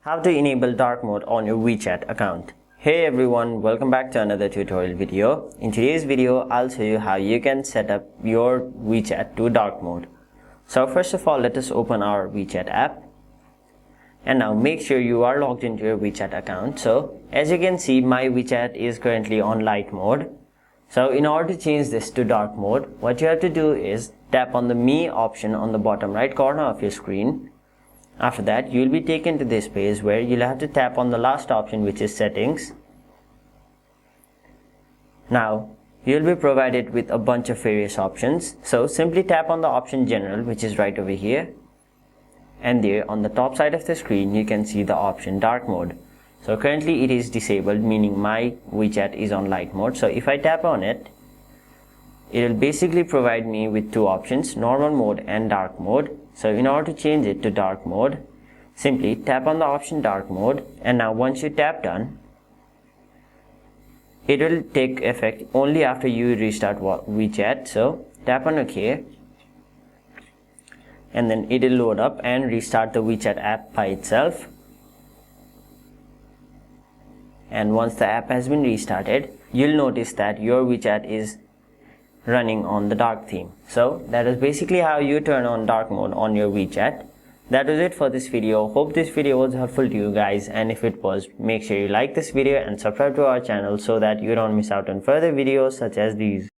How to enable dark mode on your WeChat account. Hey everyone, welcome back to another tutorial video. In today's video, I'll show you how you can set up your WeChat to dark mode. So first of all, let us open our WeChat app. And now make sure you are logged into your WeChat account. So as you can see, my WeChat is currently on light mode. So in order to change this to dark mode, what you have to do is tap on the Me option on the bottom right corner of your screen. After that, you will be taken to this page where you'll have to tap on the last option, which is Settings. Now, you'll be provided with a bunch of various options. So simply tap on the option General, which is right over here. And there on the top side of the screen, you can see the option Dark Mode. So currently it is disabled, meaning my WeChat is on light mode. So if I tap on it, it will basically provide me with two options, normal mode and dark mode. So in order to change it to dark mode, simply tap on the option dark mode, and now once you tap done, it will take effect only after you restart WeChat. So tap on OK, and then it will load up and restart the WeChat app by itself. And once the app has been restarted, you'll notice that your WeChat is running on the dark theme. So that is basically how you turn on dark mode on your WeChat. That was it for this video. Hope this video was helpful to you guys, and if it was, make sure you like this video and subscribe to our channel so that you don't miss out on further videos such as these.